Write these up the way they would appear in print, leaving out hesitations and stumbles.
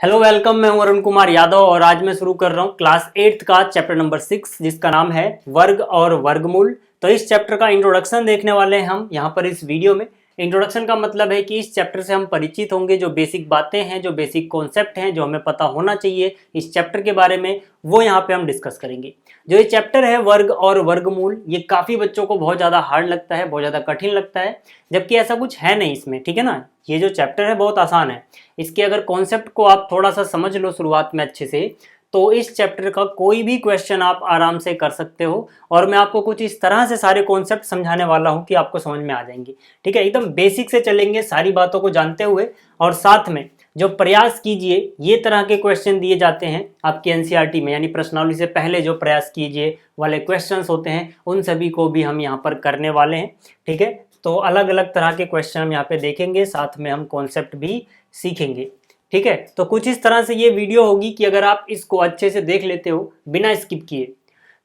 Hello welcome, मैं हूं अरुण कुमार यादव और आज मैं शुरू कर रहा हूं क्लास 8th का चैप्टर नंबर 6 जिसका नाम है वर्ग और वर्गमूल। तो इस चैप्टर का इंट्रोडक्शन देखने वाले हैं हम यहाँ पर इस वीडियो में। इंट्रोडक्शन का मतलब है कि इस चैप्टर से हम परिचित होंगे, जो बेसिक बातें हैं, जो बेसिक कॉन्सेप्ट हैं, जो हमें पता होना चाहिए इस चैप्टर के बारे में, वो यहाँ पे हम डिस्कस करेंगे। जो ये चैप्टर है वर्ग और वर्गमूल, ये काफ़ी बच्चों को बहुत ज़्यादा हार्ड लगता है, बहुत ज़्यादा कठिन लगता है, जबकि ऐसा कुछ है नहीं इसमें। ठीक है ना, ये जो चैप्टर है बहुत आसान है। इसके अगर कॉन्सेप्ट को आप थोड़ा सा समझ लो शुरुआत में अच्छे से, तो इस चैप्टर का कोई भी क्वेश्चन आप आराम से कर सकते हो। और मैं आपको कुछ इस तरह से सारे कॉन्सेप्ट समझाने वाला हूं कि आपको समझ में आ जाएंगे। ठीक है, एकदम बेसिक से चलेंगे सारी बातों को जानते हुए। और साथ में जो प्रयास कीजिए, ये तरह के क्वेश्चन दिए जाते हैं आपकी एनसीईआरटी में, यानी प्रश्नावली से पहले जो प्रयास कीजिए वाले क्वेश्चंस होते हैं, उन सभी को भी हम यहाँ पर करने वाले हैं। ठीक है, तो अलग अलग तरह के क्वेश्चन हम यहाँ पे देखेंगे, साथ में हम कॉन्सेप्ट भी सीखेंगे। ठीक है, तो कुछ इस तरह से ये वीडियो होगी कि अगर आप इसको अच्छे से देख लेते हो बिना स्किप किए,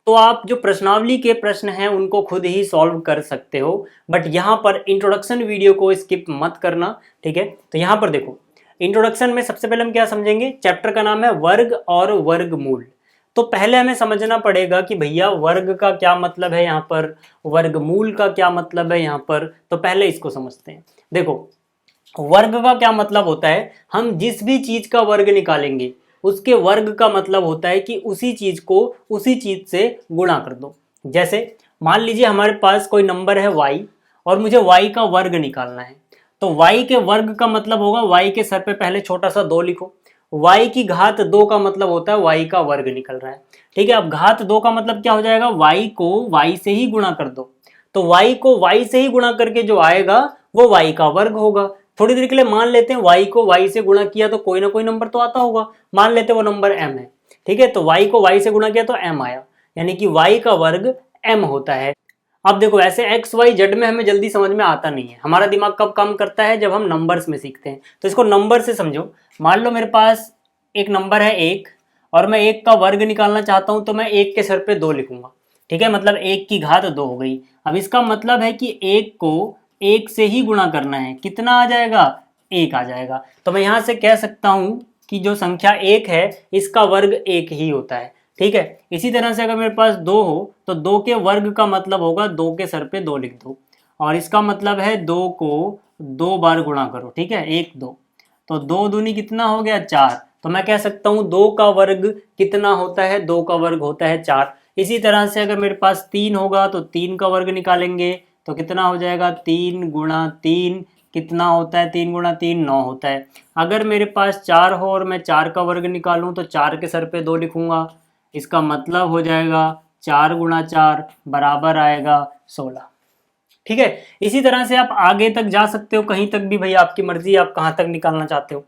तो आप जो प्रश्नावली के प्रश्न हैं उनको खुद ही सॉल्व कर सकते हो। बट यहाँ पर इंट्रोडक्शन वीडियो को स्किप मत करना। ठीक है, तो यहाँ पर देखो, इंट्रोडक्शन में सबसे पहले हम क्या समझेंगे, चैप्टर का नाम है वर्ग और वर्गमूल। तो पहले हमें समझना पड़ेगा कि भैया वर्ग का क्या मतलब है यहाँ पर, वर्गमूल का क्या मतलब है यहाँ पर। तो पहले इसको समझते हैं। देखो, वर्ग का क्या मतलब होता है, हम जिस भी चीज का वर्ग निकालेंगे उसके वर्ग का मतलब होता है कि उसी चीज को उसी चीज से गुणा कर दो। जैसे मान लीजिए हमारे पास कोई नंबर है y और मुझे y का वर्ग निकालना है, तो y के वर्ग का मतलब होगा y के सर पे पहले छोटा सा 2 लिखो। y की घात 2 का मतलब होता है y का वर्ग निकल रहा है। ठीक है, अब घात 2 का मतलब क्या हो जाएगा, y को y से ही गुणा कर दो। तो y को y से ही गुणा करके जो आएगा वो y का वर्ग होगा। थोड़ी देर के लिए मान लेते हैं y को y से गुणा किया तो कोई ना कोई नंबर तो आता होगा, मान लेते हैं वो नंबर m है। ठीक है, तो y को y से गुणा किया तो m आया, यानी कि y का वर्ग m होता है। अब देखो, ऐसे x y z में हमें जल्दी समझ में आता नहीं है, हमारा दिमाग कब काम करता है, जब हम नंबर्स में सीखते हैं। तो इसको नंबर से समझो। मान लो मेरे पास एक नंबर है 1 और मैं 1 का वर्ग निकालना चाहता हूं, तो मैं 1 के सर पे 2 लिखूंगा। ठीक है, मतलब 1 की घात 2 हो गई। अब इसका मतलब है कि 1 को 1 से ही गुणा करना है, कितना आ जाएगा, 1 आ जाएगा। तो मैं यहां से कह सकता हूं कि जो संख्या 1 है इसका वर्ग 1 ही होता है। ठीक है, इसी तरह से अगर मेरे पास 2 हो तो 2 के वर्ग का मतलब होगा 2 के सर पे 2 लिख दो, और इसका मतलब है 2 को 2 बार गुणा करो। ठीक है, 1 2, तो 2 दूनी कितना हो गया, 4। तो मैं कह सकता हूं 2 का वर्ग कितना होता है, 2 का वर्ग होता है 4। इसी तरह से अगर मेरे पास 3 होगा तो 3 का वर्ग निकालेंगे तो कितना हो जाएगा, 3 गुणा 3 कितना होता है, 3 गुणा 3 9 होता है। अगर मेरे पास 4 हो और मैं 4 का वर्ग निकालूं तो 4 के सर पे 2 लिखूंगा, इसका मतलब हो जाएगा 4 गुणा 4 बराबर आएगा 16। ठीक है, इसी तरह से आप आगे तक जा सकते हो, कहीं तक भी भाई आपकी मर्जी, आप कहाँ तक निकालना चाहते हो।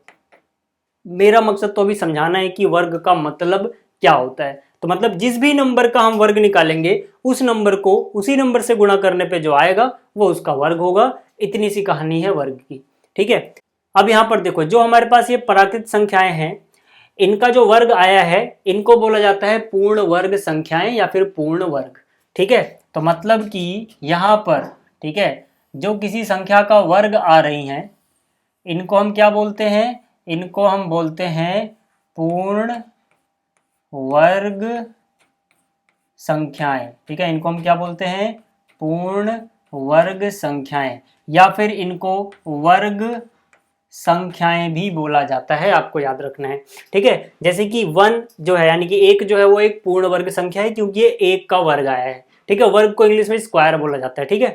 मेरा मकसद तो अभी समझाना है कि वर्ग का मतलब क्या होता है। तो मतलब जिस भी नंबर का हम वर्ग निकालेंगे उस नंबर को उसी नंबर से गुणा करने पे जो आएगा वो उसका वर्ग होगा। इतनी सी कहानी है वर्ग की। ठीक है, अब यहाँ पर देखो, जो हमारे पास ये प्राकृत संख्याएं हैं, इनका जो वर्ग आया है इनको बोला जाता है पूर्ण वर्ग संख्याएं या फिर पूर्ण वर्ग। ठीक है, तो मतलब कि यहाँ पर, ठीक है, जो किसी संख्या का वर्ग आ रही हैं इनको हम क्या बोलते हैं, इनको हम बोलते हैं पूर्ण वर्ग संख्याएं। ठीक है, इनको हम क्या बोलते हैं, पूर्ण वर्ग संख्याएं, या फिर इनको वर्ग संख्याएं भी बोला जाता है, आपको याद रखना है। ठीक है, जैसे कि 1 जो है, यानी कि 1 जो है वो एक पूर्ण वर्ग संख्या है क्योंकि ये 1 का वर्ग आया है। ठीक है, वर्ग को इंग्लिश में स्क्वायर बोला जाता है। ठीक है,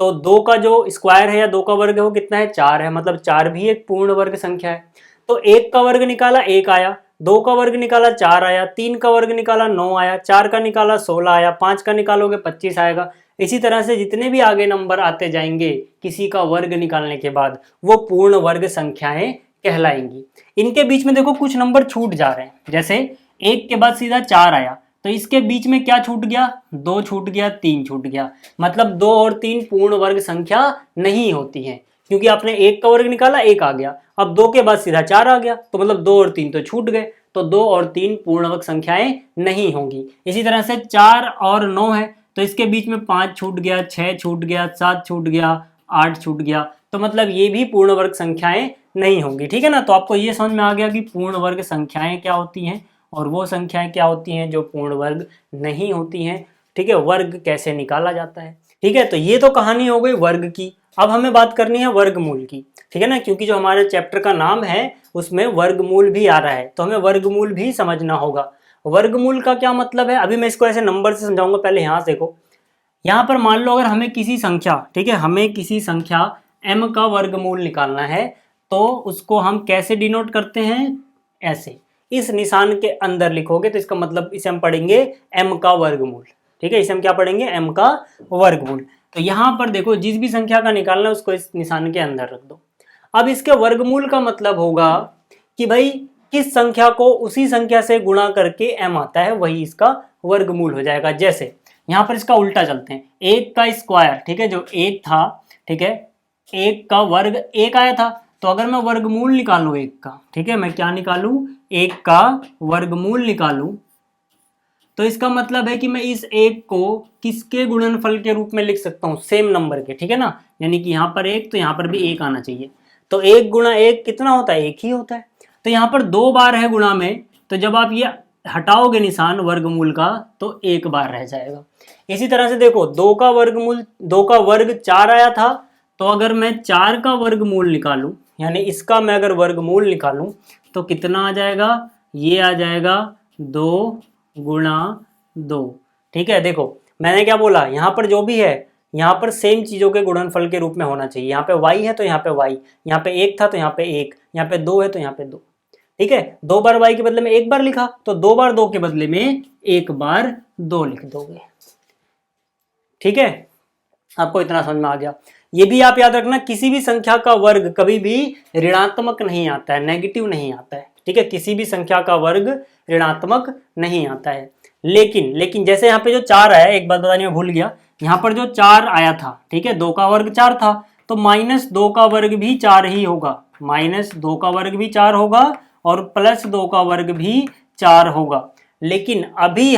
तो 2 का जो स्क्वायर है या 2 का वर्ग है वो कितना है, 4 है, मतलब 4 भी एक पूर्ण वर्ग संख्या है। तो 1 का वर्ग निकाला 1 आया, 2 का वर्ग निकाला 4 आया, 3 का वर्ग निकाला 9 आया, 4 का निकाला 16 आया, 5 का निकालोगे 25 आएगा। इसी तरह से जितने भी आगे नंबर आते जाएंगे किसी का वर्ग निकालने के बाद वो पूर्ण वर्ग संख्याएं कहलाएंगी। इनके बीच में देखो कुछ नंबर छूट जा रहे हैं, जैसे 1 के बाद सीधा 4 आया तो इसके बीच में क्या छूट गया, 2 छूट गया, 3 छूट गया, मतलब 2 और 3 पूर्ण वर्ग संख्या नहीं होती हैं, क्योंकि आपने 1 का वर्ग निकाला 1 आ गया, अब 2 के बाद सीधा 4 आ गया, तो मतलब 2 और 3 तो छूट गए, तो 2 और 3 पूर्ण वर्ग संख्याएं नहीं होंगी। इसी तरह से 4 और 9 है तो इसके बीच में 5 छूट गया, 6 छूट गया, 7 छूट गया, 8 छूट गया, तो मतलब ये भी पूर्ण वर्ग संख्याएं नहीं होंगी। ठीक है ना, तो आपको ये समझ में आ गया कि पूर्ण वर्ग संख्याएं क्या होती हैं और वो संख्याएं क्या होती हैं जो पूर्ण वर्ग नहीं होती हैं। ठीक है, वर्ग कैसे निकाला जाता है। ठीक है, तो ये तो कहानी हो गई वर्ग की। अब हमें बात करनी है वर्गमूल की। ठीक है ना, क्योंकि जो हमारे चैप्टर का नाम है उसमें वर्गमूल भी आ रहा है, तो हमें वर्गमूल भी समझना होगा। वर्गमूल का क्या मतलब है, अभी मैं इसको ऐसे नंबर से समझाऊंगा। पहले यहाँ से देखो, यहाँ पर मान लो अगर हमें किसी संख्या, ठीक है, हमें किसी संख्या m का वर्गमूल निकालना है, तो उसको हम कैसे डिनोट करते हैं, ऐसे इस निशान के अंदर लिखोगे तो इसका मतलब इसे हम पढ़ेंगे m का वर्गमूल। ठीक है, इसे हम क्या पढ़ेंगे, m का वर्गमूल। तो यहाँ पर देखो, जिस भी संख्या का निकालना है उसको इस निशान के अंदर रख दो। अब इसके वर्गमूल का मतलब होगा कि भाई किस संख्या को उसी संख्या से गुणा करके m आता है वही इसका वर्गमूल हो जाएगा। जैसे यहाँ पर इसका उल्टा चलते हैं, एक का स्क्वायर, ठीक है, जो एक था, ठीक है, एक का वर्ग एक आया था, तो अगर मैं वर्गमूल निकालूं एक का, ठीक है, मैं क्या निकालूं, एक का वर्गमूल निकालूं, तो इसका मतलब है कि मैं इस एक को किसके गुणनफल के रूप में लिख सकता हूं, सेम नंबर के। ठीक है ना, यानी कि यहाँ पर एक तो यहाँ पर भी एक आना चाहिए। तो एक गुणा एक कितना होता है, एक ही होता है। तो यहाँ पर दो बार है गुणा में, तो जब आप ये हटाओगे निशान वर्गमूल का तो एक बार रह जाएगा। इसी तरह से देखो, दो का वर्गमूल, दो का वर्ग चार आया था, तो अगर मैं चार का वर्गमूल निकालूं, यानी इसका मैं अगर वर्गमूल निकालूं तो कितना आ जाएगा, ये आ जाएगा 2 गुणा 2। ठीक है, देखो मैंने क्या बोला, यहाँ पर जो भी है यहाँ पर सेम चीजों के गुणनफल के रूप में होना चाहिए। यहाँ पे y है तो यहाँ पे y, यहाँ पे एक था तो यहाँ पे एक, यहाँ पे दो है तो यहाँ पे दो। ठीक है, दो बार y के बदले में एक बार लिखा, तो दो बार दो के बदले में एक बार दो लिख दोगे। ठीक है, आपको इतना समझ में आ गया। ये भी आप याद रखना, किसी भी संख्या का वर्ग कभी भी ऋणात्मक नहीं आता है, नेगेटिव नहीं आता है। ठीक है, किसी भी संख्या का वर्ग ऋणात्मक नहीं आता है। लेकिन जैसे यहाँ पे जो चार आया, एक बात बताने में भूल गया, यहाँ पर जो चार आया था, ठीक है, दो का वर्ग चार था, तो -2 का वर्ग भी चार ही होगा, -2 का वर्ग भी चार होगा और +2 का वर्ग भी चार होगा। लेकिन अभी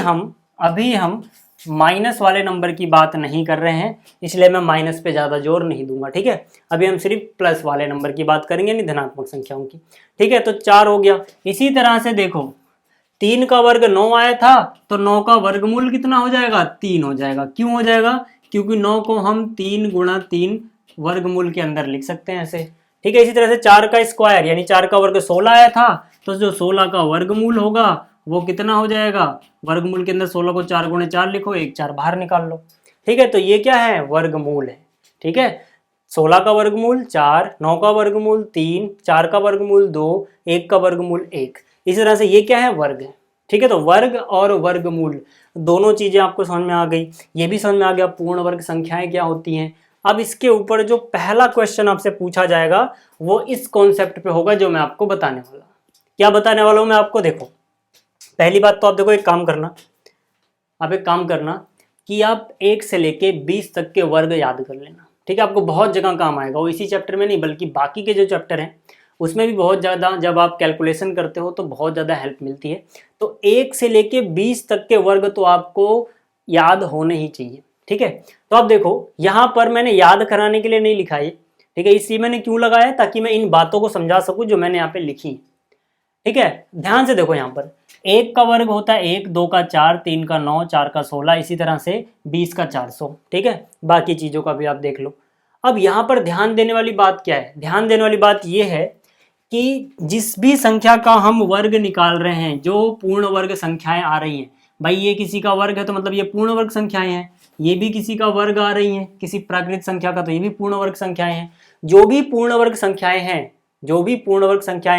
हम माइनस वाले नंबर की बात नहीं कर रहे हैं, इसलिए मैं माइनस पे ज़्यादा जोर नहीं दूंगा। ठीक है, अभी हम सिर्फ प्लस वाले नंबर की बात करेंगे, नहीं धनात्मक संख्याओं की। ठीक है, तो 4 हो गया। इसी तरह से देखो, 3 का वर्ग 9 आया था, तो 9 का वर्गमूल कितना हो जाएगा, 3 हो जाएगा। क्यों हो जाएगा, क्योंकि 9 को हम 3 गुणा 3 वर्गमूल के अंदर लिख सकते हैं ऐसे। ठीक है, इसी तरह से 4 का स्क्वायर यानी 4 का वर्ग 16 आया था, तो जो 16 का वर्गमूल होगा वो कितना हो जाएगा, वर्गमूल के अंदर 16 को 4 गुणे 4 लिखो, एक 4 बाहर निकाल लो। ठीक है, तो ये क्या है, वर्गमूल है। ठीक है, 16 का वर्गमूल 4, 9 का वर्गमूल 3, 4 का वर्गमूल 2, 1 का वर्गमूल 1। इस तरह से ये क्या है, वर्ग है। ठीक है, तो वर्ग और वर्गमूल दोनों चीजें आपको समझ में आ गई। ये भी समझ में आ गया पूर्ण वर्ग संख्याएं क्या होती हैं। अब इसके ऊपर जो पहला क्वेश्चन आपसे पूछा जाएगा वो इस कॉन्सेप्ट पे होगा जो मैं आपको बताने वाला। क्या बताने वाला हूं मैं आपको, देखो पहली बात तो आप देखो, एक काम करना कि आप 1 से लेके 20 तक के वर्ग याद कर लेना। ठीक है, आपको बहुत जगह काम आएगा, वो इसी चैप्टर में नहीं बल्कि बाकी के जो चैप्टर हैं उसमें भी बहुत ज़्यादा, जब आप कैलकुलेशन करते हो तो बहुत ज़्यादा हेल्प मिलती है। तो 1 से लेके 20 तक के वर्ग तो आपको याद होने ही चाहिए। ठीक है, तो आप देखो यहाँ पर मैंने याद कराने के लिए नहीं लिखा है। ठीक है, इसलिए मैंने क्यों लगाया, ताकि मैं इन बातों को समझा सकूं जो मैंने यहाँ पे लिखी। ठीक है, ध्यान से देखो, यहाँ पर 1 का वर्ग होता है 1, 2 का 4, 3 का 9, 4 का 16, इसी तरह से 20 का 400। ठीक है, बाकी चीज़ों का भी आप देख लो। अब यहाँ पर ध्यान देने वाली बात क्या है, ध्यान देने वाली बात यह है कि जिस भी संख्या का हम वर्ग निकाल रहे हैं, जो पूर्ण वर्ग संख्याएं आ रही हैं, भाई ये किसी का वर्ग है तो मतलब ये पूर्ण वर्ग संख्याएं हैं, ये भी किसी का वर्ग आ रही हैं किसी प्राकृत संख्या का, तो ये भी पूर्ण वर्ग संख्याएं हैं। जो भी पूर्ण वर्ग संख्याएं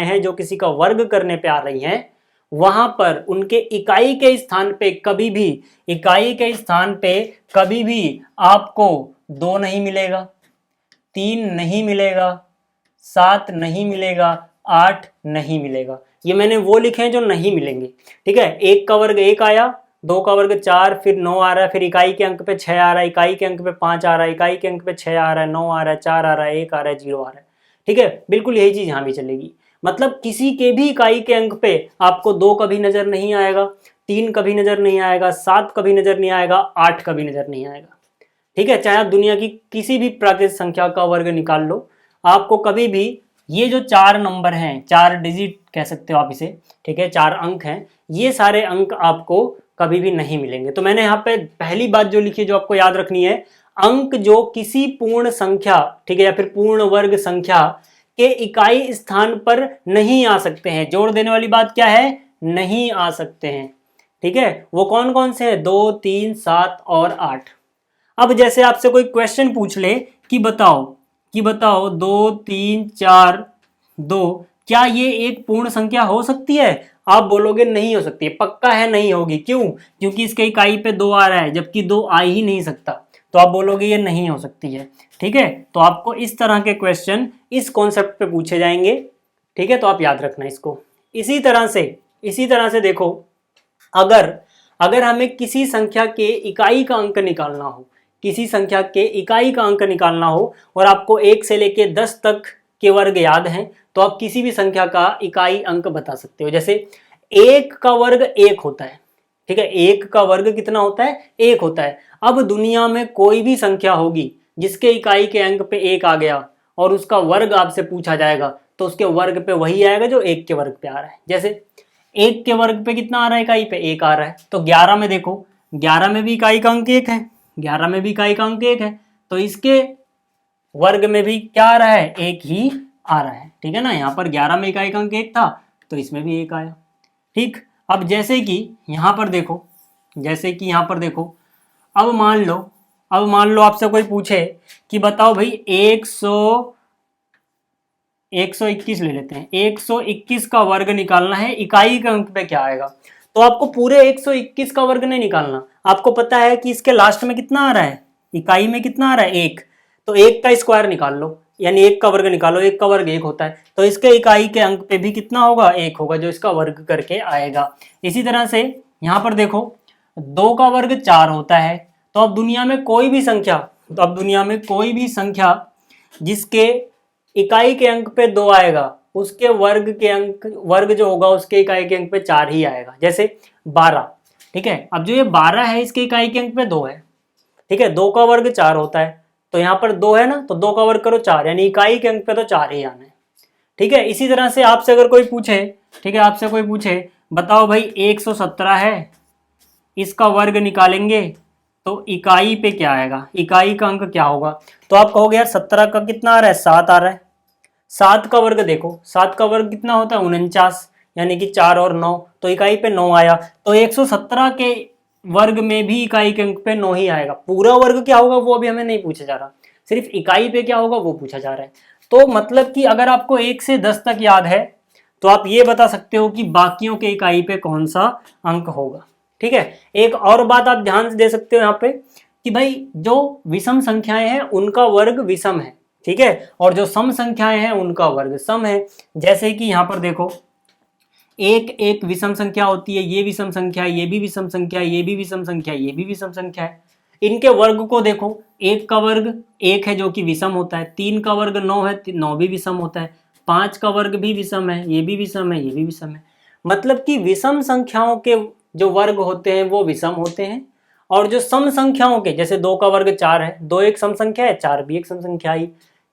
हैं जो किसी का वर्ग करने पे आ रही हैं, वहां पर उनके इकाई के स्थान पे कभी भी आपको 2 नहीं मिलेगा, 3 नहीं मिलेगा, 7 नहीं मिलेगा, 8 नहीं मिलेगा। ये मैंने वो लिखे हैं जो नहीं मिलेंगे। ठीक है, 1 का वर्ग 1 आया, 2 का वर्ग 4, फिर 9 आ रहा है, फिर इकाई के अंक पे 6 आ रहा है, इकाई के अंक पे 5 आ रहा है, इकाई के अंक पे 6 आ रहा है, 9 आ रहा है, 4 आ रहा है, 1 आ रहा है, 0 आ रहा है। ठीक है, बिल्कुल यही चीज यहाँ भी चलेगी। मतलब किसी के भी इकाई के अंक पे आपको 2 कभी नजर नहीं आएगा, 3 कभी नजर नहीं आएगा, 7 कभी नजर नहीं आएगा, 8 कभी नजर नहीं आएगा। ठीक है, चाहे आप दुनिया की किसी भी प्राकृतिक संख्या का वर्ग निकाल लो, आपको कभी भी ये जो 4 नंबर हैं, 4 डिजिट कह सकते हो आप इसे, ठीक है, 4 अंक हैं, ये सारे अंक आपको कभी भी नहीं मिलेंगे। तो मैंने यहाँ पे पहली बात जो लिखी है जो आपको याद रखनी है, अंक जो किसी पूर्ण संख्या, ठीक है, या फिर पूर्ण वर्ग संख्या के इकाई स्थान पर नहीं आ सकते हैं। जोड़ देने वाली बात क्या है, नहीं आ सकते हैं, ठीक है। वो कौन कौन से हैं, 2, 3, 7 और 8। अब जैसे आपसे कोई क्वेश्चन पूछ ले कि बताओ 2, 3, 4, 2, क्या ये एक पूर्ण संख्या हो सकती है? आप बोलोगे नहीं हो सकती है, पक्का है नहीं होगी। क्यों? क्योंकि इसके इकाई पे 2 आ रहा है, जबकि 2 आ ही नहीं सकता, तो आप बोलोगे ये नहीं हो सकती है, ठीक है। तो आपको इस तरह के क्वेश्चन इस कॉन्सेप्ट पे पूछे जाएंगे, ठीक है, तो आप याद रखना इसको। इसी तरह से देखो, अगर हमें किसी संख्या के इकाई का अंक निकालना हो, किसी संख्या के इकाई का अंक निकालना हो और आपको 1 से लेके 10 तक के वर्ग याद हैं, तो आप किसी भी संख्या का इकाई अंक बता सकते हो। जैसे 1 का वर्ग 1 होता है, ठीक है, 1 का वर्ग कितना होता है, 1 होता है। अब दुनिया में कोई भी संख्या होगी जिसके इकाई के अंक पे 1 आ गया और उसका वर्ग आपसे पूछा जाएगा, तो उसके वर्ग पे वही आएगा जो 1 के वर्ग पे आ रहा है। जैसे 1 के वर्ग पे कितना आ रहा है, इकाई पे 1 आ रहा है। तो 11 में देखो, 11 में भी इकाई का अंक 1 है, 11 में भी इकाई का अंक 1 है, तो इसके वर्ग में भी क्या आ रहा है, 1 ही आ रहा है, ठीक है ना। यहाँ पर 11 में इकाई का अंक 1 था, तो इसमें भी 1 आया, ठीक। अब जैसे कि यहाँ पर देखो, अब मान लो आपसे कोई पूछे कि बताओ भाई 121 ले लेते हैं, 121 का वर्ग निकालना है, इकाई के अंक पे क्या आएगा। तो आपको पूरे 121 का वर्ग नहीं निकालना, आपको पता है कि इसके लास्ट में कितना आ रहा है, इकाई में कितना आ रहा है, 1, तो 1 का स्क्वायर निकाल लो, यानी 1 का वर्ग निकालो, 1 का वर्ग 1 होता है, तो इसके इकाई के अंक पे भी कितना होगा, 1 होगा, जो इसका वर्ग करके आएगा। इसी तरह से यहाँ पर देखो 2 का वर्ग 4 होता है, तो अब दुनिया में कोई भी संख्या जिसके इकाई के अंक पे 2 आएगा, उसके वर्ग जो होगा उसके इकाई के अंक पे 4 ही आएगा। जैसे 12, ठीक है, अब जो ये 12 है इसके इकाई के अंक पे 2 है, ठीक है, 2 का वर्ग 4 होता है, तो यहाँ पर 2 है ना, तो 2 का वर्ग करो 4, यानी इकाई के अंक पे तो 4 ही आना है, ठीक है। इसी तरह से आपसे अगर कोई पूछे, ठीक है, आपसे कोई पूछे बताओ भाई 117 है, इसका वर्ग निकालेंगे तो इकाई पे क्या आएगा, इकाई का अंक क्या होगा, तो आप कहोगे यार 17 का कितना आ रहा है, 7 आ रहा है। 7 का वर्ग देखो, 7 का वर्ग कितना होता है, 49, यानी कि 4 और 9, तो इकाई पे 9 आया, तो 117 के वर्ग में भी इकाई के अंक पे 9 ही आएगा। पूरा वर्ग क्या होगा वो अभी हमें नहीं पूछा जा रहा, सिर्फ इकाई पे क्या होगा वो पूछा जा रहा है। तो मतलब कि अगर आपको 1 से 10 तक याद है तो आप ये बता सकते हो कि बाकियों के इकाई पे कौन सा अंक होगा, ठीक है। एक और बात आप ध्यान से दे सकते हो यहाँ पे कि भाई जो विषम संख्याएं हैं उनका वर्ग विषम है, ठीक है, और जो सम संख्याएं हैं उनका वर्ग सम है। जैसे कि यहाँ पर देखो एक विषम संख्या होती है, ये विषम संख्या, ये भी विषम संख्या, ये भी विषम संख्या, ये भी विषम संख्या है। इनके वर्ग को देखो, 1 का वर्ग 1 है जो कि विषम होता है, 3 का वर्ग 9 है, 9 भी विषम होता है, 5 का वर्ग भी विषम है, ये भी विषम है, ये भी विषम है। मतलब कि विषम संख्याओं के जो वर्ग होते हैं वो विषम होते हैं, और जो सम संख्याओं के, जैसे 2 का वर्ग 4 है, 2 एक सम संख्या है, 4 भी एक सम संख्या आई,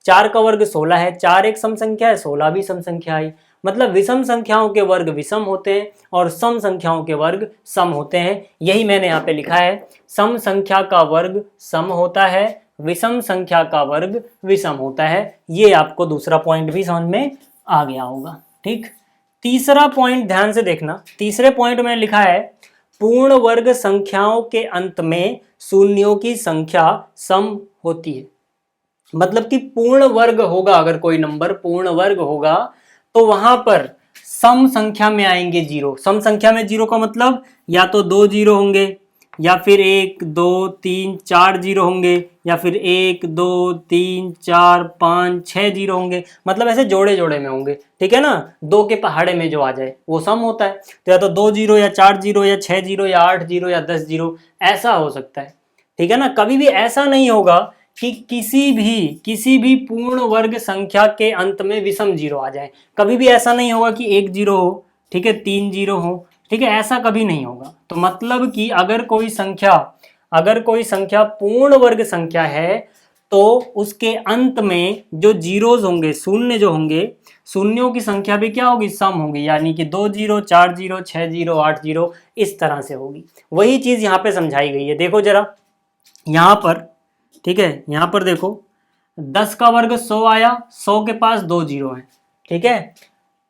4 का वर्ग 16 है, 4 एक सम संख्या है, 16 भी सम संख्या आई। मतलब विषम संख्याओं के वर्ग विषम होते हैं और सम संख्याओं के वर्ग सम होते हैं। यही मैंने यहाँ पे लिखा है, सम संख्या का वर्ग सम होता है, विषम संख्या का वर्ग विषम होता है। ये आपको दूसरा पॉइंट भी समझ में आ गया होगा, ठीक। तीसरा पॉइंट ध्यान से देखना, तीसरे पॉइंट में लिखा है पूर्ण वर्ग संख्याओं के अंत में शून्यों की संख्या सम होती है। मतलब कि पूर्ण वर्ग होगा, अगर कोई नंबर पूर्ण वर्ग होगा तो वहां पर सम संख्या में आएंगे जीरो। सम संख्या में जीरो का मतलब या तो 2 जीरो होंगे, या फिर 1 2 3 4 जीरो होंगे, या फिर 1 2 3 4 5 6 जीरो होंगे। मतलब ऐसे जोड़े जोड़े में होंगे, ठीक है ना। 2 के पहाड़े में जो आ जाए वो सम होता है। तो या तो 2 जीरो या 4 जीरो या 6 जीरो या 8 जीरो या 10 जीरो ऐसा हो सकता है, ठीक है ना। कभी भी ऐसा नहीं होगा कि किसी भी पूर्ण वर्ग संख्या के अंत में विषम जीरो आ जाए। कभी भी ऐसा नहीं होगा कि 1 जीरो हो, ठीक है, 3 जीरो हो, ठीक है, ऐसा कभी नहीं होगा। तो मतलब कि अगर कोई संख्या पूर्ण वर्ग संख्या है तो उसके अंत में जो जीरोज होंगे, शून्य जो होंगे, शून्यों की संख्या भी क्या होगी, सम होगी, यानी कि 2 0 4 0 6 0 8 0 इस तरह से होगी। वही चीज़ यहाँ पे समझाई गई है। देखो जरा यहाँ पर, ठीक है, यहाँ पर देखो 10 का वर्ग 100 आया, 100 के पास 2 जीरो है, ठीक है।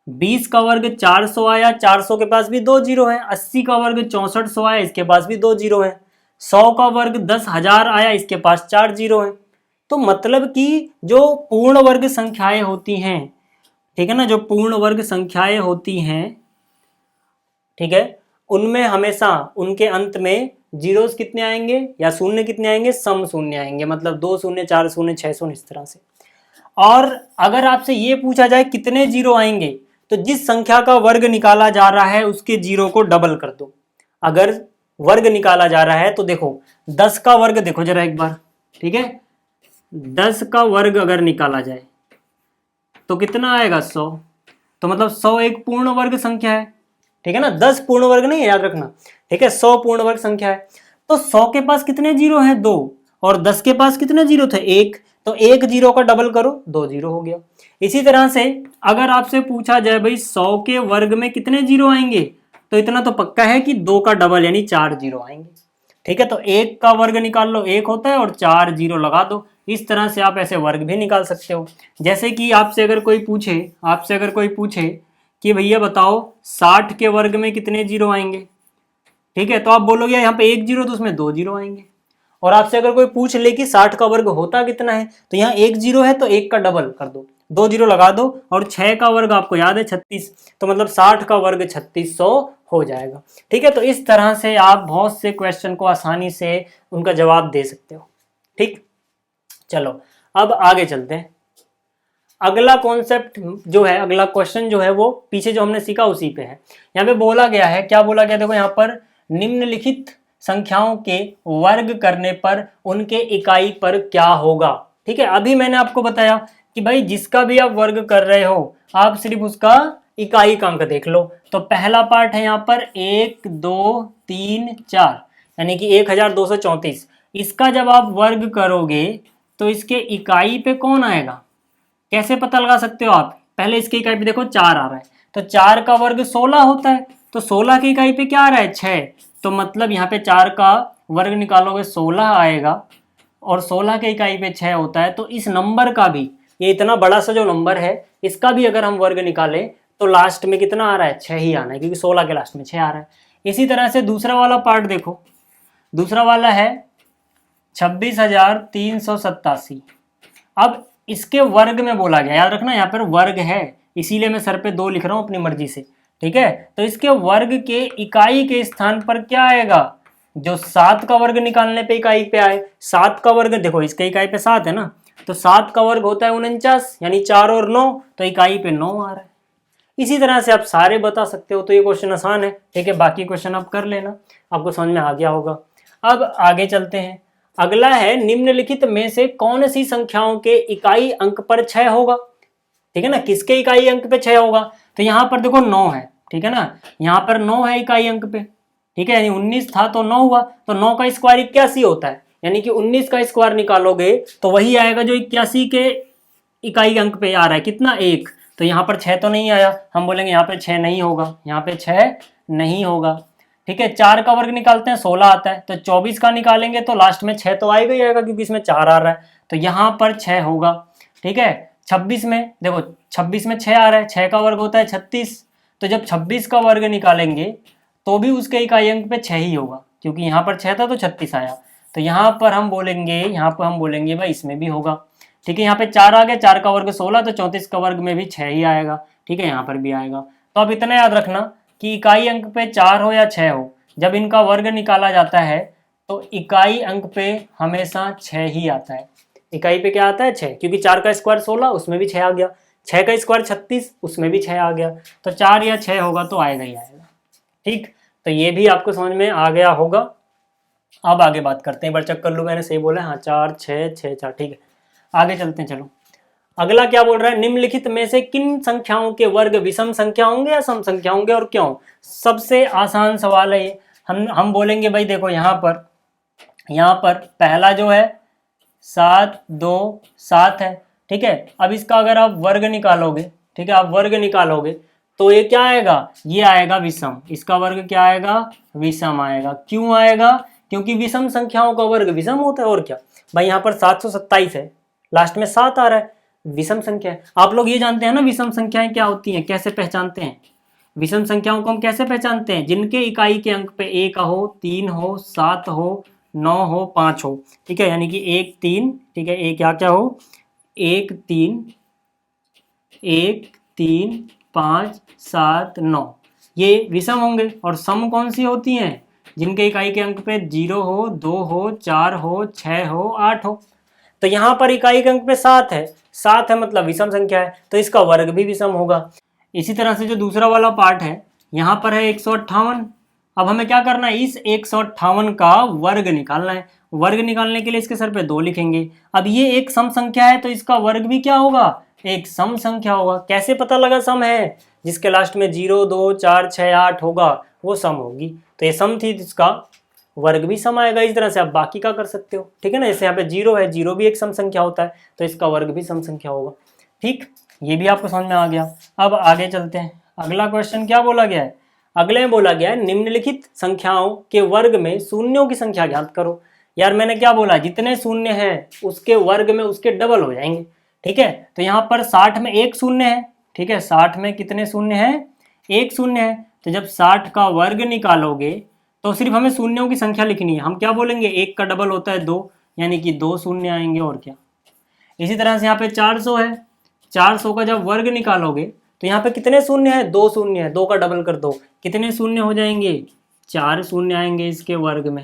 20 का वर्ग 400 आया, 400 के पास भी 2 जीरो है। 80 का वर्ग 6400 आया, इसके पास भी 2 जीरो है। 100 का वर्ग 10,000 आया, इसके पास 4 जीरो है। तो मतलब कि जो पूर्ण वर्ग संख्याएं होती हैं, ठीक है ना, जो पूर्ण वर्ग संख्याएं होती हैं, ठीक है, उनमें हमेशा उनके अंत में जीरोस कितने आएंगे या शून्य कितने आएंगे, सम शून्य आएंगे, मतलब 2 शून्य 4 शून्य 6 शून्य इस तरह से। और अगर आपसे ये पूछा जाए कितने जीरो आएंगे, तो जिस संख्या का वर्ग निकाला जा रहा है उसके जीरो को डबल कर दो। अगर वर्ग निकाला जा रहा है तो देखो 10 का वर्ग देखो जरा एक बार, ठीक है, 10 का वर्ग अगर निकाला जाए तो कितना आएगा, 100। तो मतलब 100 एक पूर्ण वर्ग संख्या है, ठीक है ना, 10 पूर्ण वर्ग नहीं है, याद रखना, ठीक है, 100 पूर्ण वर्ग संख्या है। तो 100 के पास कितने जीरो हैं, 2, और 10 के पास कितने जीरो थे, 1, तो 1 जीरो का डबल करो, 2 जीरो हो गया। इसी तरह से अगर आपसे पूछा जाए भाई 100 के वर्ग में कितने जीरो आएंगे, तो इतना तो पक्का है कि 2 का डबल यानी 4 जीरो आएंगे, ठीक है। तो 1 का वर्ग निकाल लो, 1 होता है, और 4 जीरो लगा दो। इस तरह से आप ऐसे वर्ग भी निकाल सकते हो। जैसे कि आपसे अगर कोई पूछे कि भैया बताओ 60 के वर्ग में कितने जीरो आएंगे, ठीक है, तो आप बोलोगे यहाँ पे 1 जीरो, तो उसमें 2 जीरो आएंगे। और आपसे अगर कोई पूछ ले कि 60 का वर्ग होता कितना है, तो यहाँ 1 जीरो है तो 1 का डबल कर दो, 2 जीरो लगा दो, और 6 का वर्ग आपको याद है 36, तो मतलब 60 का वर्ग 3600 हो जाएगा, ठीक है। तो इस तरह से आप बहुत से क्वेश्चन को आसानी से उनका जवाब दे सकते हो, ठीक। चलो अब आगे चलते हैं। अगला कॉन्सेप्ट जो है, अगला क्वेश्चन जो है वो पीछे जो हमने सीखा उसी पे है। यहाँ पे बोला गया है, क्या बोला गया, देखो यहाँ पर निम्नलिखित संख्याओं के वर्ग करने पर उनके इकाई पर क्या होगा, ठीक है। अभी मैंने आपको बताया कि भाई जिसका भी आप वर्ग कर रहे हो आप सिर्फ उसका इकाई का अंक देख लो। तो पहला पार्ट है यहाँ पर 1 2 3 4 यानी कि 1234। इसका जब आप वर्ग करोगे तो इसके इकाई पे कौन आएगा, कैसे पता लगा सकते हो आप, पहले इसकी इकाई पे देखो 4 आ रहा है, तो 4 का वर्ग 16 होता है, तो 16 की इकाई पे क्या आ रहा है, 6। तो मतलब यहाँ पे 4 का वर्ग निकालोगे 16 आएगा, और 16 की इकाई पे 6 होता है। तो इस नंबर का भी, ये इतना बड़ा सा जो नंबर है, इसका भी अगर हम वर्ग निकालें तो लास्ट में कितना आ रहा है, 6 ही आना है, क्योंकि 16 के लास्ट में 6 आ रहा है। इसी तरह से दूसरा वाला पार्ट देखो, दूसरा वाला है 26,387। अब इसके वर्ग में बोला गया, याद रखना यहाँ पर वर्ग है, इसीलिए मैं सर पे 2 लिख रहा हूँ अपनी मर्जी से, ठीक है। तो इसके वर्ग के इकाई के स्थान पर क्या आएगा, जो 7 का वर्ग निकालने पे इकाई पे आए। 7 का वर्ग देखो, इसके इकाई पे 7 है ना, तो 7 का वर्ग होता है 49, यानी 4 और 9, तो इकाई पे 9 आ रहा है। इसी तरह से आप सारे बता सकते हो। तो ये क्वेश्चन आसान है, ठीक है, बाकी क्वेश्चन आप कर लेना, आपको समझ में आ गया होगा। अब आगे चलते हैं। अगला है निम्नलिखित में से कौन सी संख्याओं के इकाई अंक पर 6 होगा, ठीक है ना, किसके इकाई अंक पे 6 होगा। तो यहाँ पर देखो 9 है, ठीक है ना, यहाँ पर 9 है इकाई अंक पे, ठीक है, यानी 19 था तो 9 हुआ, तो 9 का स्क्वायर 81 होता है, यानी कि 19 का स्क्वायर निकालोगे तो वही आएगा जो 81 के इकाई अंक पे आ रहा है, कितना, 1। तो यहाँ पर 6 तो नहीं आया, हम बोलेंगे यहाँ पे 6 नहीं होगा, यहाँ पे 6 नहीं होगा, ठीक है। 4 का वर्ग निकालते हैं 16 आता है, तो 24 का निकालेंगे तो लास्ट में 6 तो आएगा ही आएगा, क्योंकि इसमें 4 आ रहा है, तो यहाँ पर 6 होगा, ठीक है। 26 में देखो, 26 में 6 आ रहा है, 6 का वर्ग होता है 36, तो जब 26 का वर्ग निकालेंगे तो भी उसके इकाई अंक पे 6 ही होगा, क्योंकि यहाँ पर 6 था तो 36 आया। तो यहाँ पर हम बोलेंगे भाई इसमें भी होगा, ठीक है। यहाँ पे 4 आ गया, 4 का वर्ग 16, तो 34 का वर्ग में भी 6 ही आएगा, ठीक है, यहाँ पर भी आएगा। तो अब इतना याद रखना कि इकाई अंक पे 4 हो या 6 हो, जब इनका वर्ग निकाला जाता है तो इकाई अंक पे हमेशा 6 ही आता है। इकाई पे क्या आता है, 6, क्योंकि 4 का स्क्वायर 16, उसमें भी 6 आ गया, 6 का स्क्वायर 36, उसमें भी 6 आ गया, तो 4 या 6 होगा तो आएगा ही आएगा, ठीक। तो ये भी आपको समझ में आ गया होगा। अब आगे बात करते हैं, एक बार चेक कर लूँ मैंने सही बोला, हाँ 4 6 6 4, ठीक है। आगे चलते हैं, चलो अगला क्या बोल रहा है, निम्नलिखित में से किन संख्याओं के वर्ग विषम संख्या होंगे या सम संख्या होंगे और क्यों। सबसे आसान सवाल है ये। हम बोलेंगे भाई देखो यहाँ पर पहला जो है 7 2 7 है, ठीक है। अब इसका अगर आप वर्ग निकालोगे ठीक है, आप वर्ग निकालोगे तो ये क्या आएगा, ये आएगा विषम। इसका वर्ग क्या आएगा, विषम आएगा। क्यों आएगा, क्योंकि विषम संख्याओं का वर्ग विषम होता है। और क्या भाई, यहाँ पर 727 है, लास्ट में 7 आ रहा है, विषम संख्या है। आप लोग ये जानते हैं ना विषम संख्याएं क्या होती हैं, कैसे पहचानते हैं। विषम संख्याओं को हम कैसे पहचानते हैं, जिनके इकाई के अंक पे 1 हो, 3 हो, 7 हो, 9 हो, 5 हो। ठीक है, यानी कि 1 3, ठीक है, एक क्या क्या हो, 1 3, 1 3 5 7 9, ये विषम होंगे। और सम कौन सी होती हैं, जिनके इकाई के अंक पे 0 हो, 2 हो, 4 हो, 6 हो, 8 हो। तो यहाँ पर इकाई के अंक पे 7 है, 7 है मतलब विषम संख्या है, तो इसका वर्ग भी विषम होगा। इसी तरह से जो दूसरा वाला पार्ट है, यहाँ पर है 158। अब हमें क्या करना है, इस 158 का वर्ग निकालना है। वर्ग निकालने के लिए इसके सर पे 2 लिखेंगे। अब ये एक सम संख्या है तो इसका वर्ग भी क्या होगा, एक सम संख्या होगा। कैसे पता लगा सम है, जिसके लास्ट में 0 2 4 6 8 होगा वो सम होगी। तो ये सम थी, जिसका वर्ग भी सम आएगा। इस तरह से आप बाकी का कर सकते हो, ठीक है ना। जैसे यहाँ पे 0 है, 0 भी एक सम संख्या होता है, तो इसका वर्ग भी सम संख्या होगा। ठीक, ये भी आपको समझ में आ गया। अब आगे चलते हैं। अगला क्वेश्चन क्या बोला गया है, अगले में बोला गया है निम्नलिखित संख्याओं के वर्ग में शून्यों की संख्या ज्ञात करो। यार मैंने क्या बोला, जितने शून्य हैं उसके वर्ग में उसके डबल हो जाएंगे। ठीक है, तो यहाँ पर 60 में एक शून्य है। ठीक है, 60 में कितने शून्य हैं, एक शून्य है। तो जब 60 का वर्ग निकालोगे तो सिर्फ हमें शून्यों की संख्या लिखनी है। हम क्या बोलेंगे, एक का डबल होता है 2, यानी कि 2 शून्य आएंगे। और क्या, इसी तरह से यहाँ पे 400 है, 400 का जब वर्ग निकालोगे तो यहाँ पे कितने शून्य है, 2 शून्य है, 2 का डबल कर दो, कितने शून्य हो जाएंगे, 4 शून्य आएंगे इसके वर्ग में।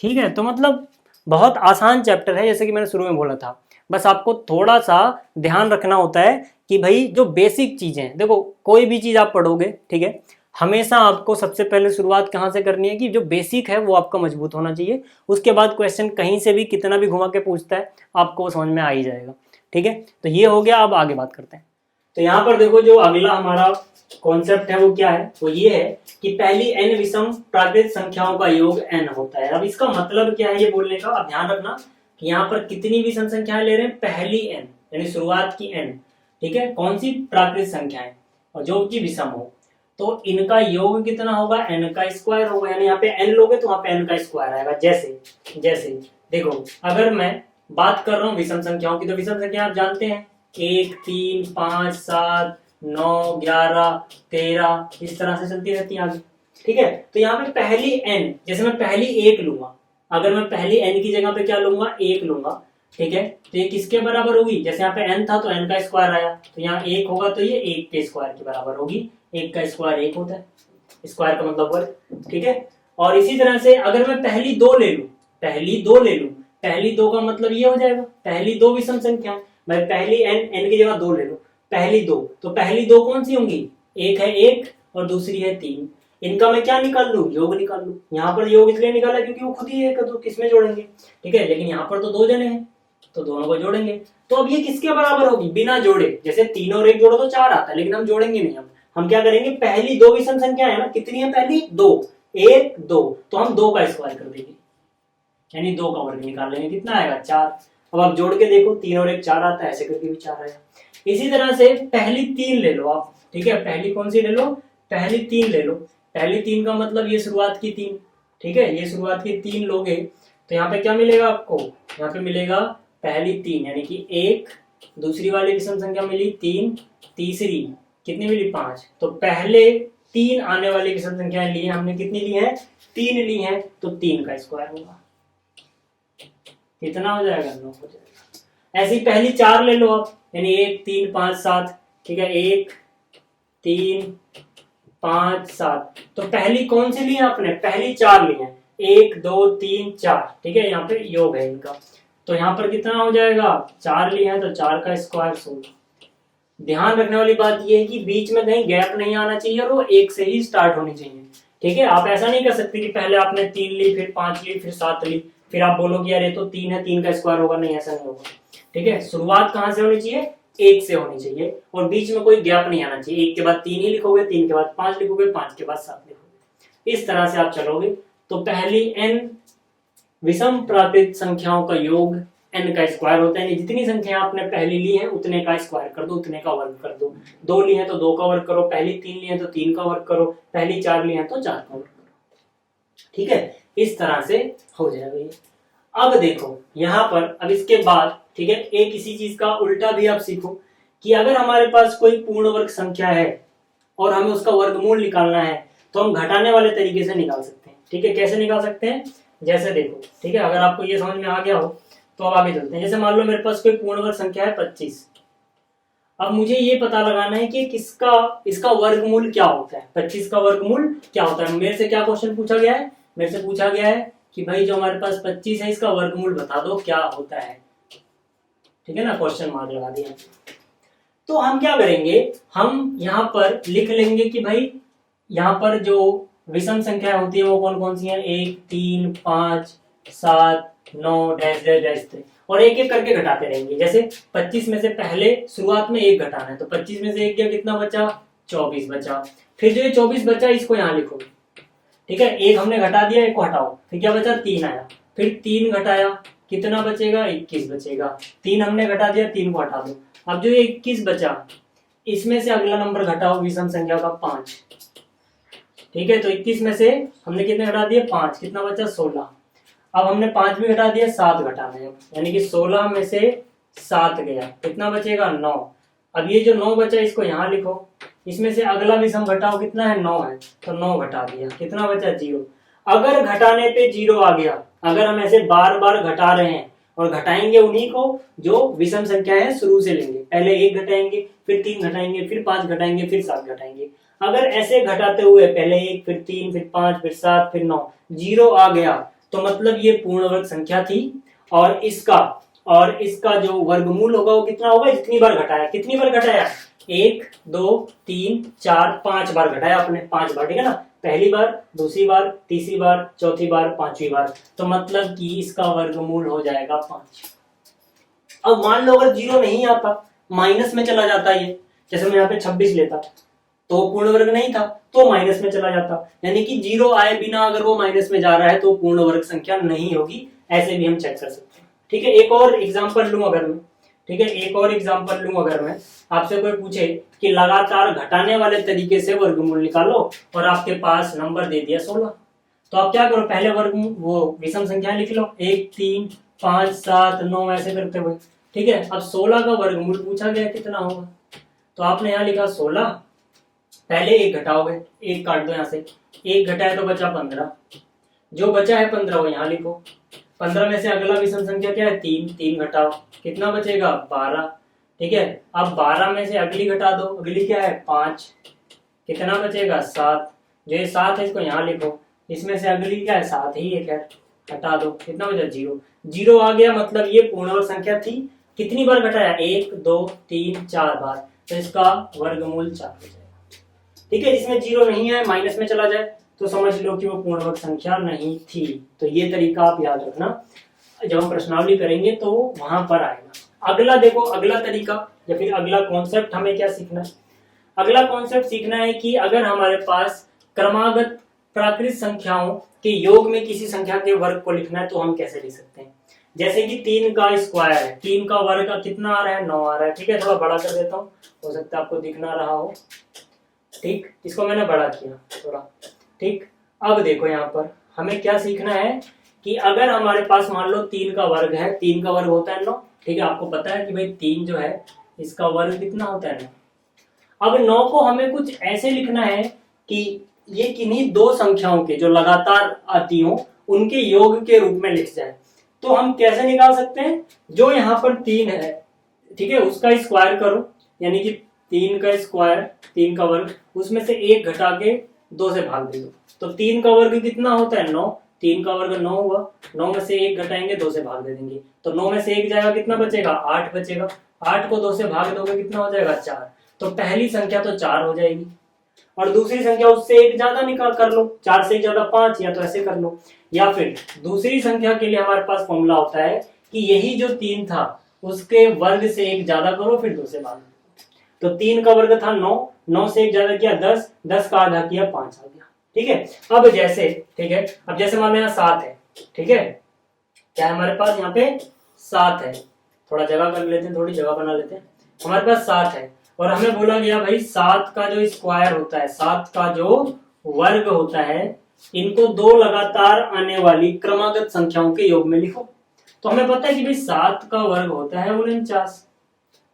ठीक है, तो मतलब बहुत आसान चैप्टर है, जैसे कि मैंने शुरू में बोला था। बस आपको थोड़ा सा ध्यान रखना होता है कि भाई जो बेसिक चीजें हैं, देखो कोई भी चीज आप पढ़ोगे, ठीक है, हमेशा आपको सबसे पहले शुरुआत कहाँ से करनी है कि जो बेसिक है वो आपका मजबूत होना चाहिए। उसके बाद क्वेश्चन कहीं से भी कितना भी घुमा के पूछता है आपको वो समझ में आ ही जाएगा। ठीक है, तो ये हो गया। अब आगे बात करते हैं। तो यहाँ पर देखो जो अगला हमारा कॉन्सेप्ट है वो क्या है, वो ये है कि पहली n विषम प्राकृत संख्याओं का योग n होता है। अब इसका मतलब क्या है ये बोलने का, अब ध्यान रखना कि यहाँ पर कितनी विषम संख्याएं ले रहे हैं, पहली n यानी शुरुआत की n। ठीक है, कौन सी, प्राकृत संख्याएं, और जो कि विषम हो, तो इनका योग कितना होगा, n का स्क्वायर होगा। यानी यहाँ पे n लोगे तो वहां पे n का स्क्वायर आएगा। जैसे जैसे देखो, अगर मैं बात कर रहा हूँ विषम संख्याओं की, तो विषम संख्या आप जानते हैं 1 3 5 7 9 11 13, इस तरह से चलती रहती है आगे। ठीक है, तो यहाँ पे पहली n, जैसे मैं पहली 1 लूंगा, अगर मैं पहली n की जगह पे क्या लूंगा, 1 लूंगा। ठीक है, तो ये किसके बराबर होगी, जैसे यहाँ पे n था तो n का स्क्वायर आया, तो यहाँ 1 होगा तो ये 1 के स्क्वायर के बराबर होगी। 1 का स्क्वायर 1 होता है, स्क्वायर का मतलब वर्ग। ठीक है, और इसी तरह से अगर मैं पहली 2 ले लूं, पहली 2 ले लूं, पहली 2 का मतलब ये हो जाएगा पहली 2 विषम संख्या। मैं पहली n की जगह 2 ले लूं, पहली 2, तो पहली 2 कौन सी होंगी, एक है 1 और दूसरी है 3। इनका मैं क्या निकाल लूं, योग निकाल लूं। यहाँ पर योग इसलिए निकाला क्योंकि वो खुद ही एक है, तो किसमें जोड़ेंगे। ठीक है, लेकिन यहाँ पर तो 2 जने हैं तो दोनों को जोड़ेंगे। तो अब ये किसके बराबर होगी, बिना जोड़े, जैसे 3 और 1 जोड़ो तो 4 आता है, लेकिन हम जोड़ेंगे नहीं। हम क्या करेंगे, पहली 2 विषम संख्या है ना, कितनी है पहली 2, 1 2, तो हम 2 का स्क्वायर कर देंगे, यानी 2 का वर्ग निकाल लेंगे, कितना आएगा 4। अब आप जोड़ के देखो, 3 और 1 4 आता है, ऐसे करके भी 4 आएगा। इसी तरह से पहली 3 ले लो आप। ठीक है, पहली कौन सी ले लो, पहली 3 ले लो। पहली 3 का मतलब ये शुरुआत की 3। ठीक है, ये शुरुआत की 3 लोगे तो यहाँ पे क्या मिलेगा आपको, यहाँ पे मिलेगा पहली 3 यानी कि 1, दूसरी वाली विषम संख्या मिली 3, तीसरी कितनी मिली 5। तो पहले 3 आने वाली विषम संख्याएं ली हमने, कितनी ली है, 3 ली है, तो 3 का स्क्वायर होगा, कितना हो जाएगा, 9 हो जाएगा। ऐसी पहली 4 ले लो आप, यानी 1 3 5 7। ठीक है, 1 3 5 7, तो पहली कौन सी ली है आपने, पहली 4 ली है, 1 2 3 4। ठीक है, यहाँ पे योग है इनका, तो यहाँ पर कितना हो जाएगा, 4 ली है तो 4 का स्क्वायर 16। ध्यान रखने वाली बात यह है कि बीच में कहीं गैप नहीं आना चाहिए और वो 1 से ही स्टार्ट होनी चाहिए। ठीक है, आप ऐसा नहीं कर सकते कि पहले आपने 3 ली, फिर 5 ली, फिर 7 ली, फिर आप बोलोगे यार ये तो 3 है, 3 का स्क्वायर होगा, नहीं ऐसा नहीं होगा। ठीक है, शुरुआत कहाँ से होनी चाहिए, 1 से होनी चाहिए, और बीच में कोई गैप नहीं आना चाहिए। 1 के बाद 3 ही लिखोगे, 3 के बाद 5 लिखोगे, 5 के बाद 7 लिखोगे, इस तरह से आप चलोगे। तो पहली n विषम प्राकृत संख्याओं का योग n का स्क्वायर होता है, जितनी संख्या आपने पहली ली है उतने का स्क्वायर कर दो, उतने का वर्ग कर दो। 2 ली है तो 2 का वर्ग करो, पहली 3 ली है तो 3 का वर्ग करो, पहली 4 ली है तो 4 का वर्ग करो। ठीक है, इस तरह से हो जाएगा ये। अब देखो यहाँ पर, अब इसके बाद ठीक है, एक इसी चीज का उल्टा भी आप सीखो कि अगर हमारे पास कोई पूर्ण वर्ग संख्या है और हमें उसका वर्गमूल निकालना है तो हम घटाने वाले तरीके से निकाल सकते हैं। ठीक है, कैसे निकाल सकते हैं, जैसे देखो, ठीक है, अगर आपको ये समझ में आ गया हो तो अब आगे चलते हैं। जैसे मान लो मेरे पास कोई पूर्ण वर्ग संख्या है 25। अब मुझे ये पता लगाना है कि इसका वर्गमूल क्या होता है, 25 का वर्गमूल क्या होता है। मेरे से क्या क्वेश्चन पूछा गया है, मेरे से पूछा गया है कि भाई जो हमारे पास 25 है इसका वर्गमूल बता दो क्या होता है। ठीक है ना, क्वेश्चन मार्क लगा दिया। तो हम क्या करेंगे, हम यहाँ पर लिख लेंगे कि भाई यहाँ पर जो विषम संख्या होती है वो कौन कौन सी है, 1 3 5 7 9 डैश डैश डैश, और एक एक करके घटाते रहेंगे। जैसे 25 में से पहले शुरुआत में 1 घटाना है तो 25 में से 1 गया, कितना बचा, 24 बचा। फिर जो ये 24 बचा इसको यहाँ लिखो। ठीक है, 1 हमने घटा दिया, 1 को हटाओ, फिर क्या बचा, 3 आया, फिर 3 घटाया, कितना बचेगा, 21 बचेगा। 3 हमने घटा दिया, 3 को हटा दो। अब जो 21 बचा इसमें से अगला नंबर घटाओ विषम संख्या का 5। ठीक है, तो 21 में से हमने कितने घटा दिए, 5, कितना बचा, 16। अब हमने 5 भी घटा दिया, 7 घटाना है, यानी कि 16 में से 7 गया, कितना बचेगा, 9। अब ये जो 9 बचा इसको यहाँ लिखो, इसमें से अगला विषम घटाओ, कितना है, 9 है, तो 9 घटा दिया, कितना बचा, 0। अगर घटाने पे 0 आ गया, अगर हम ऐसे बार बार घटा रहे हैं और घटाएंगे उन्हीं को जो विषम संख्या है शुरू से लेंगे, पहले 1 घटाएंगे, फिर 3 घटाएंगे, फिर 5 घटाएंगे, फिर 7 घटाएंगे। अगर ऐसे घटाते हुए पहले 1 फिर 3 फिर 5 फिर 7 फिर 9 0 आ गया तो मतलब ये पूर्ण वर्ग संख्या थी, और इसका जो वर्गमूल होगा वो कितना होगा, जितनी बार घटाया, कितनी बार घटाया, 1 2 3 4 5 बार घटाया आपने, 5 बार। ठीक है ना, पहली बार, दूसरी बार, तीसरी बार, चौथी बार, पांचवी बार, तो मतलब कि इसका वर्गमूल हो जाएगा 5। अब मान लो अगर 0 नहीं आता, माइनस में चला जाता ये, जैसे मैं यहाँ पे 26 लेता तो पूर्ण वर्ग नहीं था तो माइनस में चला जाता, यानी कि 0 आए बिना अगर वो माइनस में जा रहा है तो पूर्ण वर्ग संख्या नहीं होगी, ऐसे भी हम चेक कर सकते हैं। ठीक है, एक और एग्जांपल लूं अगर मैं, ठीक है, एक और एग्जांपल लूं अगर मैं, आपसे कोई पूछे कि लगातार घटाने वाले तरीके से वर्गमूल निकालो और आपके पास नंबर दे दिया 16, तो आप क्या करो, पहले वर्गमूल वो विषम संख्या लिख लो, 1 3 5 7 9 ऐसे करते हुए। ठीक है, अब 16 का वर्गमूल पूछा गया कितना होगा, तो आपने यहाँ लिखा 16, पहले 1 घटाओगे, 1 काट दो यहाँ से, 1 घटाया तो बचा 15, जो बचा है 15 वो यहाँ लिखो। 15 में से अगला विषम संख्या क्या है, 3, 3 घटाओ, कितना बचेगा, 12। ठीक है, अब 12 में से अगली घटा दो, अगली क्या है, 5, कितना बचेगा, 7, जो ये 7 है इसको यहाँ लिखो, इसमें से अगली क्या है, 7 ही है, खैर हटा दो, कितना बचा, 0। 0 आ गया, मतलब ये पूर्ण वर्ग संख्या थी, कितनी बार घटाया, 1 2 3 4 बार, तो इसका वर्गमूल 4 हो जाएगा। ठीक है, इसमें 0 नहीं है, माइनस में चला जाए तो समझ लो कि वो पूर्ण वर्ग संख्या नहीं थी। तो ये तरीका आप याद रखना, जब हम प्रश्नावली करेंगे तो वहां पर आएगा। अगला देखो, अगला तरीका या फिर अगला कॉन्सेप्ट हमें क्या सीखना है, अगला कॉन्सेप्ट सीखना है कि अगर हमारे पास क्रमागत प्राकृत संख्याओं के योग में किसी संख्या के वर्ग को लिखना है तो हम कैसे लिख सकते हैं। जैसे कि 3 का स्क्वायर है, 3 का वर्ग का कितना आ रहा है, 9 आ रहा है। ठीक है, थोड़ा बड़ा कर देता हूँ, हो सकता है आपको दिखना रहा हो। ठीक, इसको मैंने बड़ा किया थोड़ा। ठीक, अब देखो यहाँ पर हमें क्या सीखना है कि अगर हमारे पास मान लो 3 का वर्ग है, 3 का वर्ग होता है 9। ठीक है, आपको पता है कि भाई 3 जो है इसका वर्ग कितना होता है 9। अब 9 को हमें कुछ ऐसे लिखना है कि ये किन्हीं दो संख्याओं के जो लगातार आती हो उनके योग के रूप में लिख जाए। तो हम कैसे निकाल सकते हैं, जो यहाँ पर 3 है, ठीक है, उसका स्क्वायर करो, यानी कि 3 का स्क्वायर, 3 का वर्ग, उसमें से 1 घटा के 2 से भाग दे दो, तो 3 का वर्ग कितना होता है 9, 3 का वर्ग 9 हुआ, 9 में से 1 घटाएंगे 2 से भाग दे देंगे, तो 9 में से 1 जाएगा, कितना बचेगा, 8 बचेगा, 8 को 2 से भाग दोगे कितना हो जाएगा, 4। तो पहली संख्या तो 4 हो जाएगी, और दूसरी संख्या उससे 1 ज्यादा निकाल कर लो, 4 से 1 ज्यादा 5, या तो ऐसे कर लो, या फिर दूसरी संख्या के लिए हमारे पास फॉर्मूला होता है कि यही जो 3 था उसके वर्ग से 1 ज्यादा करो फिर 2 से भाग दो। तो 3 का वर्ग था 9, 9 से 1 ज्यादा किया 10, 10 का आधा किया 5 आ गया। ठीक है, अब जैसे, ठीक है, अब जैसे मान लो यहाँ 7 है, ठीक है, क्या है हमारे पास यहाँ पे 7 है, थोड़ा जगह कर लेते हैं, थोड़ी जगह बना लेते हैं। हमारे पास 7 है और हमें बोला गया भाई 7 का जो स्क्वायर होता है, 7 का जो वर्ग होता है, इनको दो लगातार आने वाली क्रमागत संख्याओं के योग में लिखो। तो हमें पता है कि भाई 7 का वर्ग होता है 49,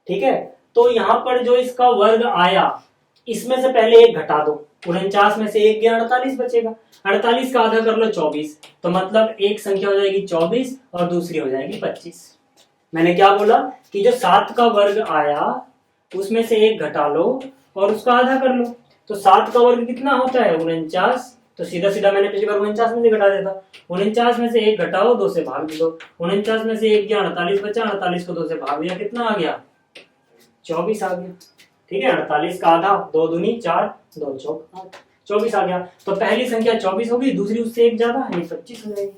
ठीक है। तो यहाँ पर जो इसका वर्ग आया, इसमें से पहले एक घटा दो, 49 में से एक गया 48 बचेगा, 48 का आधा कर लो 24, तो मतलब एक संख्या हो जाएगी 24 और दूसरी हो जाएगी 25। मैंने क्या बोला कि जो 7 का वर्ग आया उसमें से एक घटा लो और उसका आधा कर लो। तो 7 का वर्ग कितना होता है 49, तो सीधा सीधा मैंने पिछली बार 49 में से घटा देता, 49 में से एक घटाओ 2 से भाग दो, 49 में से एक गया 48 बचा, 48 को 2 से भाग दिया, कितना आ गया 24 आ गया, ठीक है। 48 का आधा 2 दूनी 4, 2 चौक 8, 24 आ गया। तो पहली संख्या 24 होगी, दूसरी उससे एक ज्यादा है 25 हो जाएगी,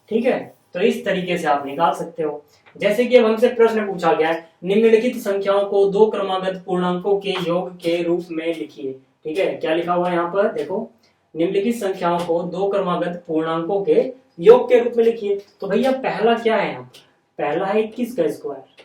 ठीक है। तो इस तरीके से आप निकाल सकते हो। जैसे कि अब हमसे प्रश्न पूछा गया है, निम्नलिखित संख्याओं को दो क्रमागत पूर्णांकों के योग के रूप में लिखिए, ठीक है। क्या लिखा हुआ है यहाँ पर देखो, निम्नलिखित संख्याओं को दो क्रमागत पूर्णांकों के योग के रूप में लिखिए। तो भैया पहला क्या है यहाँ, पहला है 21 का स्क्वायर,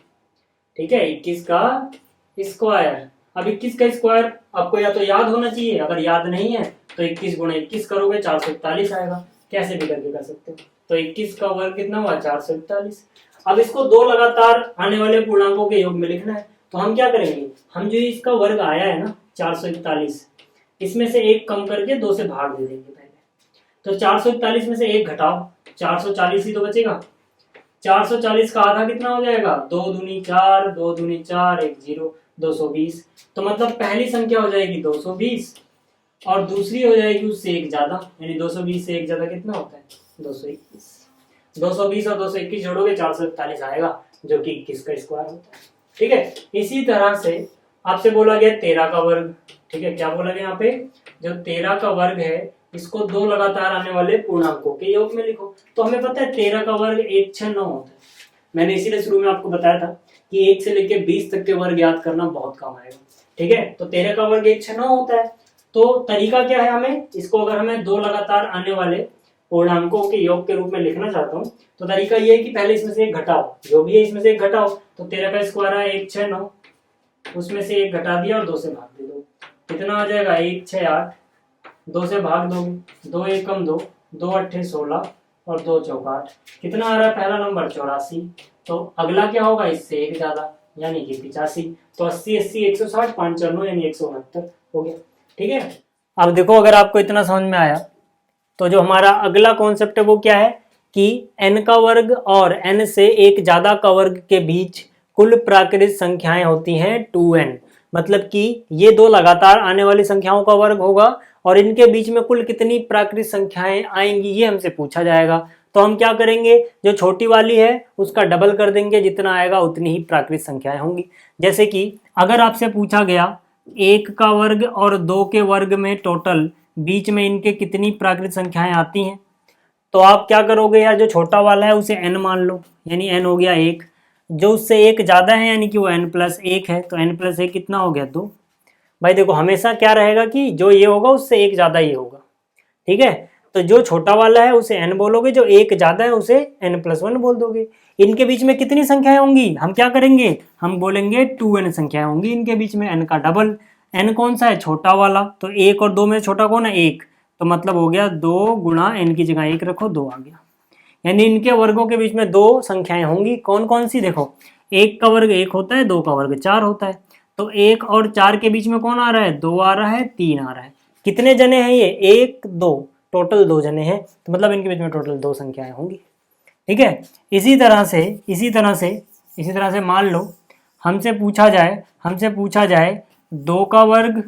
ठीक है, 21 का स्क्वायर। अब 21 का स्क्वायर आपको या तो याद होना चाहिए, अगर याद नहीं है तो 21 गुणा 21 करोगे 441 आएगा, कैसे भी करके कर सकते हो। तो 21 का वर्ग कितना हुआ 441। अब इसको दो लगातार आने वाले पूर्णांकों के योग में लिखना है, तो हम क्या करेंगे, हम जो इसका वर्ग आया है ना 441, इसमें से एक कम करके 2 से भाग दे देंगे पहले। तो 441 में से एक घटाओ, 440 ही तो बचेगा। 440 का आधा कितना हो जाएगा 2 दूनी 4, 2 दूनी 4, 1 0, 220। तो मतलब पहली संख्या हो जाएगी 220 और दूसरी हो जाएगी उससे एक ज्यादा, यानी 220 से एक ज्यादा कितना होता है 221। 220 और 221 जोड़ोगे 441 आएगा, जो कि 21 का स्क्वायर होता है, ठीक है। इसी तरह से आपसे बोला गया 13 का वर्ग, ठीक है। क्या बोला गया यहाँ पे, जो 13 का वर्ग है इसको दो लगातार आने वाले पूर्णांकों के योग में लिखो। तो हमें पता है 13 का वर्ग 169 होता है। मैंने इसीलिए शुरू में आपको बताया था कि 1 से लेकर 20 तक के वर्ग याद करना बहुत काम आएगा, ठीक है। तो 13 का वर्ग 169 होता है। तो तरीका क्या है, हमें इसको अगर हमें दो लगातार आने वाले पूर्णांकों के योग के रूप में लिखना चाहता हूँ, तो तरीका ये है कि पहले इसमें से एक घटाओ, जो भी है इसमें से एक घटाओ। तो 13 का स्क्वायर है 169, उसमें से एक घटा दिया और 2 से भाग दे दो, कितना आ जाएगा 168, 2 से भाग दोगे 2 एकम 2, 2 अट्ठे 16 और 2 चौक 8, कितना आ रहा है पहला नंबर 84। तो अगला क्या होगा इससे एक ज्यादा, यानी कि 85। तो 80 80 160, 5 4 9 यानी 169 हो गया, ठीक है। अब देखो अगर आपको इतना समझ में आया, तो जो हमारा अगला कॉन्सेप्ट है वो क्या है कि n का वर्ग और n से एक ज्यादा का वर्ग के बीच कुल प्राकृत संख्याएं होती हैं 2n। मतलब कि ये दो लगातार आने वाली संख्याओं का वर्ग होगा और इनके बीच में कुल कितनी प्राकृत संख्याएं आएंगी ये हमसे पूछा जाएगा। तो हम क्या करेंगे, जो छोटी वाली है उसका डबल कर देंगे, जितना आएगा उतनी ही प्राकृत संख्याएं होंगी। जैसे कि अगर आपसे पूछा गया 1 का वर्ग और 2 के वर्ग में टोटल बीच में इनके कितनी प्राकृत संख्याएं आती हैं, तो आप क्या करोगे यार, जो छोटा वाला है उसे n मान लो, यानी n हो गया 1, जो उससे एक ज्यादा है यानी कि वो n+1 है, तो n+1 कितना हो गया 2। भाई देखो हमेशा क्या रहेगा कि जो ये होगा उससे एक ज्यादा ये होगा, ठीक है। तो जो छोटा वाला है उसे n बोलोगे, जो एक ज्यादा है उसे n+1 बोल दोगे। इनके बीच में कितनी संख्याएं होंगी, हम क्या करेंगे, हम बोलेंगे 2n संख्याएं होंगी इनके बीच में, n का डबल। n कौन सा है छोटा वाला, तो 1 और 2 में छोटा कौन है 1, तो मतलब हो गया 2 गुणा n की जगह 1 रखो 2 आ गया। यानी इनके वर्गों के बीच में दो संख्याएं होंगी, कौन कौन सी, देखो 1 का वर्ग 1 होता है, 2 का वर्ग 4 होता है। तो 1 और 4 के बीच में कौन आ रहा है 2 आ रहा है, 3 आ रहा है। कितने जने हैं ये 1 2, टोटल 2 जने हैं, तो मतलब इनके बीच में टोटल 2 संख्याएं होंगी, ठीक है। इसी तरह से मान लो हमसे पूछा जाए 2 का वर्ग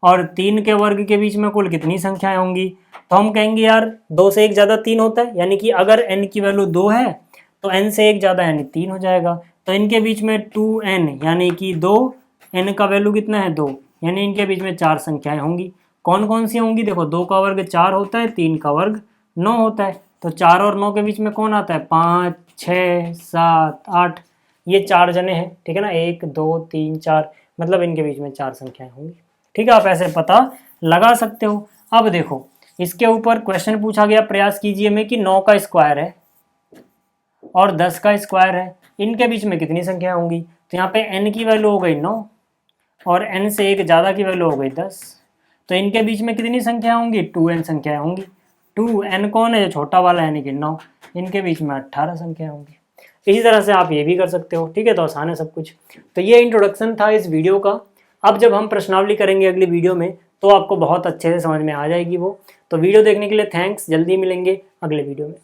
और 3 के वर्ग के बीच में कुल कितनी संख्याएं होंगी, तो हम कहेंगे यार 2 से एक ज्यादा 3 होता है, यानी कि अगर n की वैल्यू 2 है तो n से एक ज्यादा यानी 3 हो जाएगा। तो इनके बीच में 2n यानी कि 2, n का वैल्यू कितना है 2, यानी इनके बीच में 4 संख्याएं होंगी। कौन कौन सी होंगी, देखो 2 का वर्ग 4 होता है, 3 का वर्ग 9 होता है, तो 4 और 9 के बीच में कौन आता है 5 6 7 8, ये 4 जने हैं, ठीक है ना, 1 2 3 4, मतलब इनके बीच में 4 संख्याएं होंगी, ठीक है। आप ऐसे पता लगा सकते हो। अब देखो इसके ऊपर क्वेश्चन पूछा गया, प्रयास कीजिए में कि 9 का स्क्वायर है और 10 का स्क्वायर है, इनके बीच में कितनी संख्या होंगी? तो यहाँ पे n की वैल्यू हो गई 9 और n से एक ज़्यादा की वैल्यू हो गई 10, तो इनके बीच में कितनी संख्या होंगी? 2n संख्या होंगी। 2n कौन है? जो छोटा वाला है, यानी कि 9, इनके बीच में 18 संख्या होंगी। इसी तरह से आप ये भी कर सकते हो, ठीक है। तो आसान है सब कुछ। तो ये इंट्रोडक्शन था इस वीडियो का। अब जब हम प्रश्नावली करेंगे अगली वीडियो में तो आपको बहुत अच्छे से समझ में आ जाएगी वो। तो वीडियो देखने के लिए थैंक्स, जल्दी मिलेंगे अगले वीडियो में।